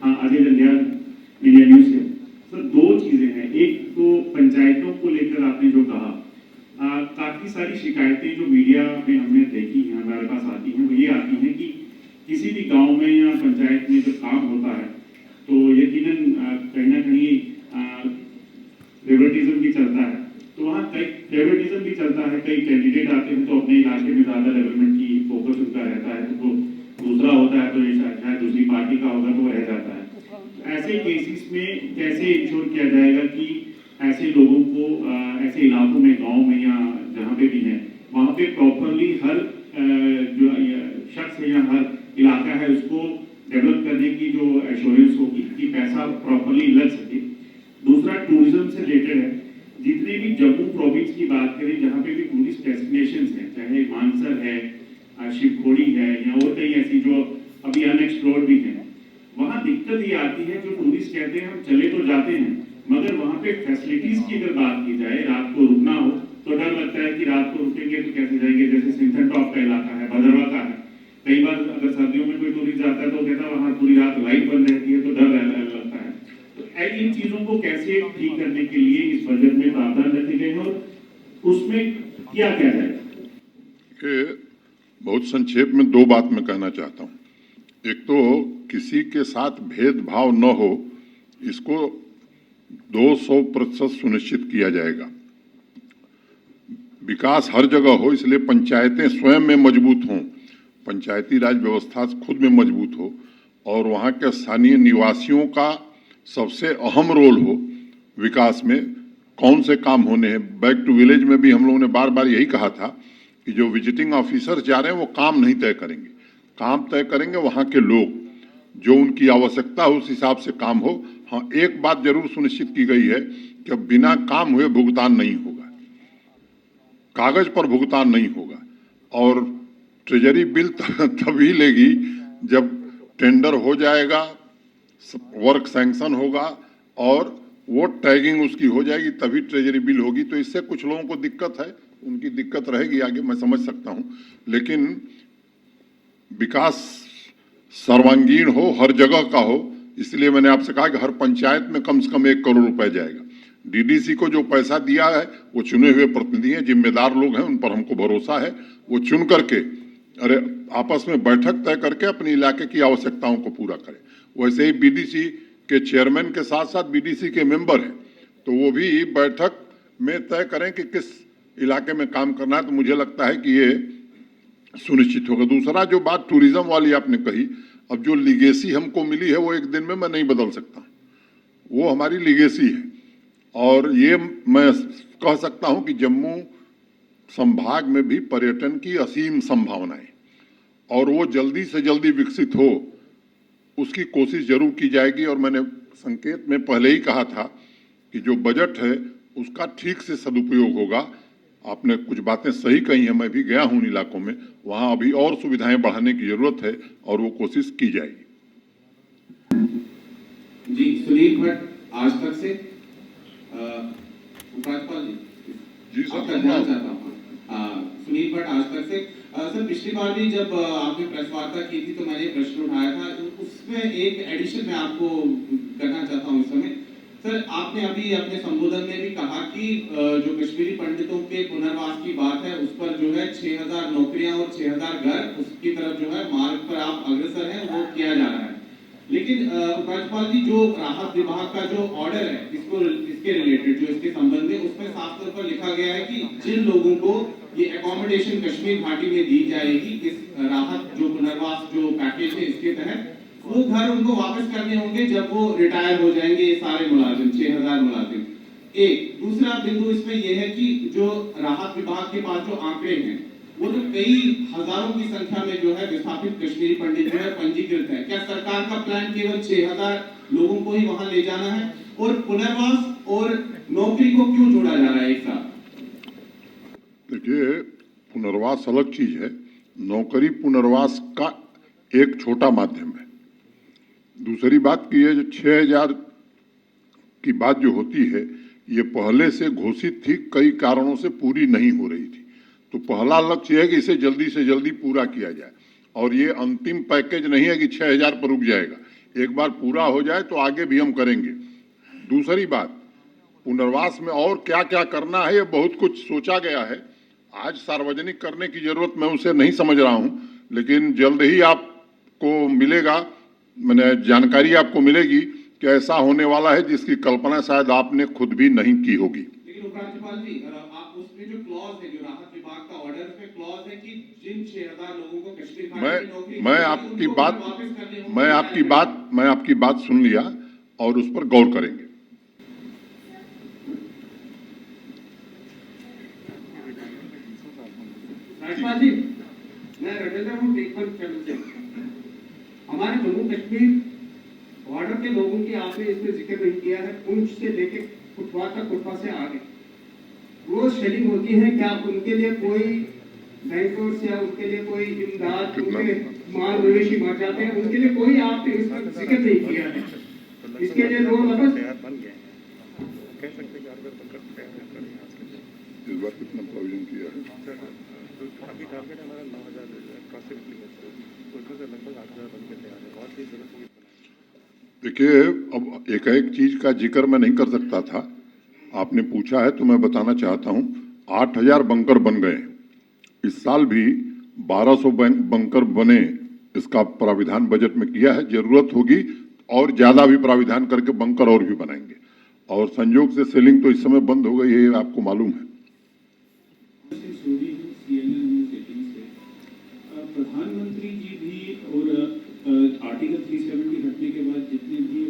हाँ, Ajay Jandial, India news से। Sir, दो चीजें हैं। एक तो पंचायतों को लेकर आपने जो कहा, काफी सारी शिकायतें जो मीडिया में हमने देखी हैं, हमारे पास आती हैं, वो ये आती हैं कि किसी भी गांव में या पंचायत में जो काम होता है तो यकीनन कहीं ना कहीं फेवरेटिज्म भी चलता है। तो वहाँ कई फेवरेटिज्म भी चलता है, कई कैंडिडेट आते हैं तो अपने इलाके में ज्यादा डेवलपमेंट की फोकस उनका रहता है, तो वो दूसरा होता है तो ये शायद दूसरी पार्टी का होगा तो वो रह जाता है। तो ऐसे केसेस में कैसे इंश्योर किया जाएगा कि ऐसे लोगों को ऐसे इलाकों में, गांव में या जहाँ पे भी है, वहाँ पे प्रॉपरली हर जो शख्स है या हर इलाका है उसको डेवलप करने की जो एश्योरेंस होगी कि पैसा प्रॉपरली लग सके। दूसरा टूरिज्म से रिलेटेड है। जितने भी जम्मू प्रोविंस की बात करें, जहाँ पे भी टूरिस्ट डेस्टिनेशंस हैं, चाहे मानसर है, शिवखोड़ी है या और कई ऐसी जो अभी अनएक्सप्लोर्ड भी हैं, वहाँ दिक्कत ये आती है, जो टूरिस्ट कहते हैं हम चले तो जाते हैं, मगर वहाँ पे फैसिलिटीज की अगर बात की जाए, रात को रुकना हो तो डर लगता है कि रात को रुकेंगे तो कैसे जाएंगे। जैसे सिंथन टॉप का इलाका है, भदरवा का है, कई बार अगर सर्दियों में कोई टूरिस्ट जाता है तो कहता है वहाँ पूरी रात लाइट बंद रहती है, तो डर लगता है। तो इन चीजों को कैसे ठीक करने के लिए इस बजट में प्रावधान रखे गए हैं और उसमें क्या किया जाए? बहुत संक्षेप में दो बात मैं कहना चाहता हूँ। एक तो किसी के साथ भेदभाव न हो, इसको 200% सुनिश्चित किया जाएगा। विकास हर जगह हो, इसलिए पंचायतें स्वयं में मजबूत हों, पंचायती राज व्यवस्था खुद में मजबूत हो और वहाँ के स्थानीय निवासियों का सबसे अहम रोल हो विकास में। कौन से काम होने हैं, बैक टू विलेज में भी हम लोगों ने बार बार यही कहा था कि जो विजिटिंग ऑफिसर्स जा रहे हैं वो काम नहीं तय करेंगे, काम तय करेंगे वहाँ के लोग, जो उनकी आवश्यकता हो उस हिसाब से काम हो। हाँ, एक बात जरूर सुनिश्चित की गई है कि बिना काम हुए भुगतान नहीं होगा, कागज पर भुगतान नहीं होगा। और ट्रेजरी बिल तभी लेगी जब टेंडर हो जाएगा, वर्क सैंक्शन होगा और वो टैगिंग उसकी हो जाएगी, तभी ट्रेजरी बिल होगी। तो इससे कुछ लोगों को दिक्कत है, उनकी दिक्कत रहेगी आगे, मैं समझ सकता हूं, लेकिन विकास सर्वांगीण हो, हर जगह का हो, इसलिए मैंने आपसे कहा कि हर पंचायत में कम से कम 1 करोड़ रुपए जाएगा। डीडीसी को जो पैसा दिया है वो चुने हुए प्रतिनिधि हैं, जिम्मेदार लोग हैं, उन पर हमको भरोसा है। वो चुन करके आपस में बैठक तय करके अपने इलाके की आवश्यकताओं को पूरा करें। वैसे ही बीडीसी के चेयरमैन के साथ साथ बीडीसी के मेंबर हैं, तो वो भी बैठक में तय करें कि किस इलाके में काम करना है। तो मुझे लगता है कि ये सुनिश्चित होगा। दूसरा जो बात टूरिज्म वाली आपने कही, अब जो लीगेसी हमको मिली है वो एक दिन में मैं नहीं बदल सकता, वो हमारी लीगेसी है। और ये मैं कह सकता हूं कि जम्मू संभाग में भी पर्यटन की असीम संभावनाएं और वो जल्दी से जल्दी विकसित हो, उसकी कोशिश जरूर की जाएगी। और मैंने संकेत में पहले ही कहा था कि जो बजट है उसका ठीक से सदुपयोग होगा। आपने कुछ बातें सही कही हैं, मैं भी गया हूं उन इलाकों में, वहां अभी और सुविधाएं बढ़ाने की जरूरत है और वो कोशिश की जाएगी। जी, सुनील भट्ट आज तक से। उपराज्यपाल जी आपका ध्यान चाहता हूँ। सुनील भट्ट आज तक से। सर, पिछली बार भी जब आपने प्रेस वार्ता की थी तो मैंने प्रश्न उठाया था, उसमें एक एडिशन मैं आपको करना चाहता हूँ इस समय। सर, आपने अभी अपने संबोधन में भी कहा कि जो कश्मीरी पंडितों के पुनर्वास की बात है उस पर जो है 6000 नौकरियां और 6000 घर, उसकी तरफ जो है मार्ग पर आप अग्रसर हैं, वो किया जा रहा है। लेकिन उपराज्यपाल जी, जो राहत विभाग का जो ऑर्डर है इसके रिलेटेड, जो इसके संबंध में, उसमें साफ तौर पर लिखा गया है कि जिन लोगों को ये एकोमोडेशन कश्मीर घाटी में दी जाएगी इस राहत जो पुनर्वास जो पैकेज है इसके तहत, वो घर उनको वापस करने होंगे जब वो रिटायर हो जाएंगे, ये सारे मुलाजिम 6000 मुलाजिम। एक दूसरा बिंदु इसमें यह है कि जो राहत विभाग के पास जो आंकड़े हैं वो तो कई हजारों की संख्या में जो है विस्थापित कश्मीरी पंडित जो है पंजीकृत है। क्या सरकार का प्लान केवल 6000 लोगों को ही वहां ले जाना है? और पुनर्वास और नौकरी को क्यों जोड़ा जा रहा है एक साथ? देखिए, पुनर्वास अलग चीज है, नौकरी पुनर्वास का एक छोटा माध्यम है। दूसरी बात की है, जो 6000 की बात जो होती है ये पहले से घोषित थी, कई कारणों से पूरी नहीं हो रही थी। तो पहला लक्ष्य है कि इसे जल्दी से जल्दी पूरा किया जाए और ये अंतिम पैकेज नहीं है कि 6000 पर रुक जाएगा। एक बार पूरा हो जाए तो आगे भी हम करेंगे। दूसरी बात, पुनर्वास में और क्या क्या करना है, ये बहुत कुछ सोचा गया है। आज सार्वजनिक करने की जरूरत मैं उसे नहीं समझ रहा हूं, लेकिन जल्द ही आपको मिलेगा, मैंने जानकारी आपको मिलेगी कि ऐसा होने वाला है जिसकी कल्पना शायद आपने खुद भी नहीं की होगी। लेकिन उपराज्यपाल जी, आप उसमें जो क्लॉज है, जो राहत विभाग का ऑर्डर पे क्लॉज है कि जिन 6000 लोगों को कश्मीर घाटी में नौकरी मैं मिली, आपकी उनको बात वापस करने होंगे, मैं आपकी बात सुन लिया और उस पर गौर करेंगे। राज्यपाल जी, मैं रविंद्र हूँ देखभाल चैनल से। हमारे जम्मू कश्मीर बॉर्डर के लोगों की आपने इसमें जिक्र नहीं किया है, पुंछ से लेके कुटवा तक, कुटवा से आगे रोज शेलिंग होती है। क्या उनके लिए कोई बैंकर्स या उनके लिए कोई इमदाद, उनके माल मवेशी मर जाते हैं, उनके लिए कोई आपने इसका जिक्र नहीं किया है? इसके लिए लोग इस बार कितना प्रोविजन किया है? अभी टारगेट हमारा 9000 अप्रॉक्सीमेटली है, उसमें से लगभग 8000 बन के तैयार है। और भी जरूरत होगी। देखिए, अब एक चीज का जिक्र मैं नहीं कर सकता था, आपने पूछा है तो मैं बताना चाहता हूं। 8000 बंकर बन गए, इस साल भी 1200 बंकर बने, इसका प्राविधान बजट में किया है। जरूरत होगी और ज्यादा भी प्राविधान करके बंकर और भी बनाएंगे। और संयोग से सेलिंग तो इस समय बंद हो गई है, आपको मालूम है। प्रधानमंत्री जी भी और आर्टिकल 370 हटने के बाद जितने भी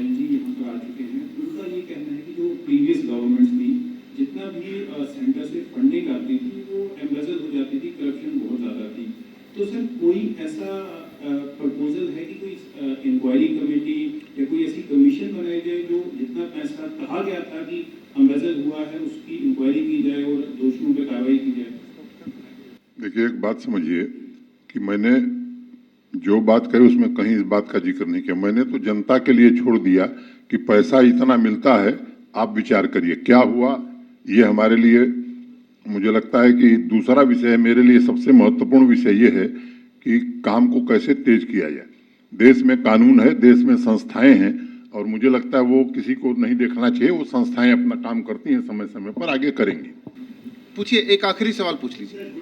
एलजी यहाँ पर आ चुके हैं, उनका ये कहना है कि जो प्रीवियस गवर्नमेंट्स थी, जितना भी सेंटर से फंडिंग आती थी वो एम्बेजल हो जाती थी, करप्शन बहुत ज़्यादा थी। तो सर कोई ऐसा प्रपोजल है कि कोई इंक्वायरी कमेटी या कोई ऐसी कमीशन बनाई जाए जो जितना पैसा कहा गया था कि एम्बेजल हुआ है उसकी इंक्वायरी की जाए और दोषियों पर कार्रवाई की जाए? देखिए, एक बात समझिए कि मैंने जो बात कही उसमें कहीं इस बात का जिक्र नहीं किया। मैंने तो जनता के लिए छोड़ दिया कि पैसा इतना मिलता है, आप विचार करिए क्या हुआ। ये हमारे लिए, मुझे लगता है कि दूसरा विषय है, मेरे लिए सबसे महत्वपूर्ण विषय ये है कि काम को कैसे तेज किया जाए। देश में कानून है, देश में संस्थाएं हैं, और मुझे लगता है वो किसी को नहीं देखना चाहिए। वो संस्थाएं अपना काम करती हैं, समय समय पर आगे करेंगी। पूछिए, एक आखिरी सवाल पूछ लीजिए।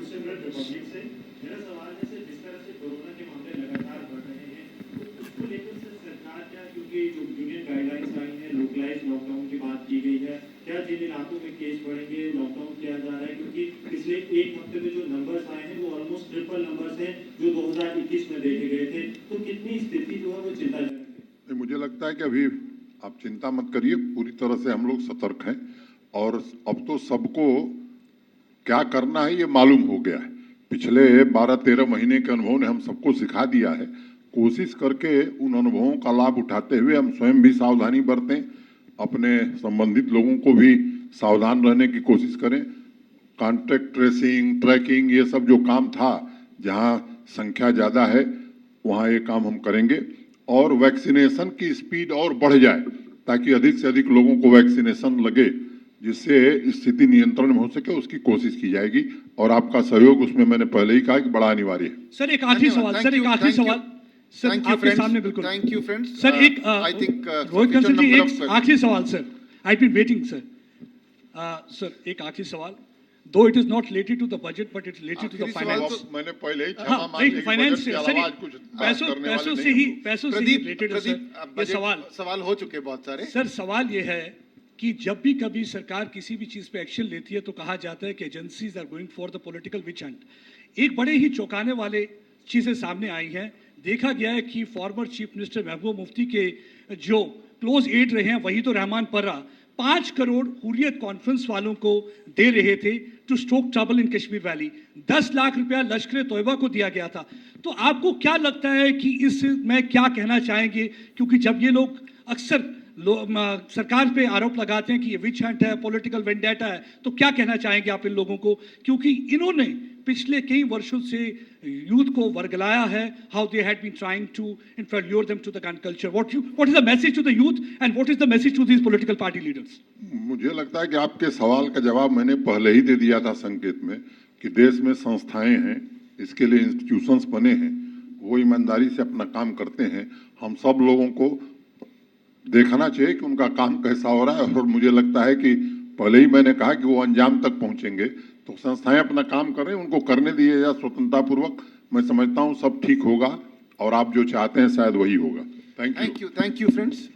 लॉकडाउन की बात की गई है, क्या जिन इलाकों में केस बढ़ेंगे, लॉकडाउन किया जा रहा है? क्योंकि पिछले एक हफ्ते में जो नंबर्स आए हैं वो ऑलमोस्ट ट्रिपल नंबर्स हैं जो 2021 में देखे गए थे। तो कितनी स्थिति जो है वो चिंताजनक है? मुझे लगता है कि अभी आप चिंता मत करिए, पूरी तरह से हम लोग सतर्क हैं और अब तो सबको क्या करना है ये मालूम हो गया है। पिछले 12-13 महीने के अनुभव ने हम सबको सिखा दिया है। कोशिश करके उन अनुभवों का लाभ उठाते हुए हम स्वयं भी सावधानी बरतें, अपने संबंधित लोगों को भी सावधान रहने की कोशिश करें। कॉन्टैक्ट ट्रेसिंग, ट्रैकिंग, ये सब जो काम था, जहां संख्या ज़्यादा है वहां ये काम हम करेंगे। और वैक्सीनेशन की स्पीड और बढ़ जाए ताकि अधिक से अधिक लोगों को वैक्सीनेशन लगे, जिससे स्थिति नियंत्रण में हो सके, उसकी कोशिश की जाएगी। और आपका सहयोग उसमें मैंने पहले ही कहा कि बड़ा अनिवार्य है। सर एक आखिरी सवाल, सर एक आखिरी सवाल, सर आपके सामने बिल्कुल। Thank you friends. सर एक आई थिंक रोहित कंसल जी, एक आखिरी सवाल sir, I been waiting sir. Sir एक आखिरी सवाल, though it is not related to the budget but it related to the finance. मैंने पहले ही हाँ, फाइनेंस से सर, पैसों से ही रिलेटेड है ये सवाल हो चुके बहुत सारे। सर सवाल ये है कि जब भी कभी सरकार किसी भी चीज पे एक्शन लेती है तो कहा जाता है कि agencies are going for the political witch hunt. एक बड़े ही चौंकाने वाले चीजें सामने आई हैं। देखा गया है कि former chief minister Mehbooba Mufti के जो क्लोज एड रहे हैं वहीद उर रहमान पर्रा 5 करोड़ हुर्रियत कॉन्फ्रेंस वालों को दे रहे थे to stoke trouble in Kashmir valley. 10 lakh रुपया लश्कर तोयबा को दिया गया था। तो आपको क्या लगता है कि इसमें क्या कहना चाहेंगे? क्योंकि जब ये लोग अक्सर सरकार पे आरोप लगाते हैं कि ये विच हंट है, पॉलिटिकल वेंडेटा है, तो क्या कहना चाहेंगे आप इन लोगों को? क्योंकि इन्होंने पिछले कई वर्षों से यूथ को वर्गलाया है, how they had been trying to in fact lure them to the gun culture. What is the message to the youth and what is the message to these political party leaders? मुझे लगता है कि आपके सवाल का जवाब मैंने पहले ही दे दिया था संकेत में कि देश में संस्थाएं हैं, इसके लिए इंस्टीट्यूशंस बने हैं, वो ईमानदारी से अपना काम करते हैं। हम सब लोगों को देखना चाहिए कि उनका काम कैसा हो रहा है, और मुझे लगता है कि पहले ही मैंने कहा कि वो अंजाम तक पहुंचेंगे। तो संस्थाएं अपना काम कर रहे हैं, उनको करने दिए या स्वतंत्रतापूर्वक। मैं समझता हूं सब ठीक होगा, और आप जो चाहते हैं शायद वही होगा। Thank you. Thank you friends.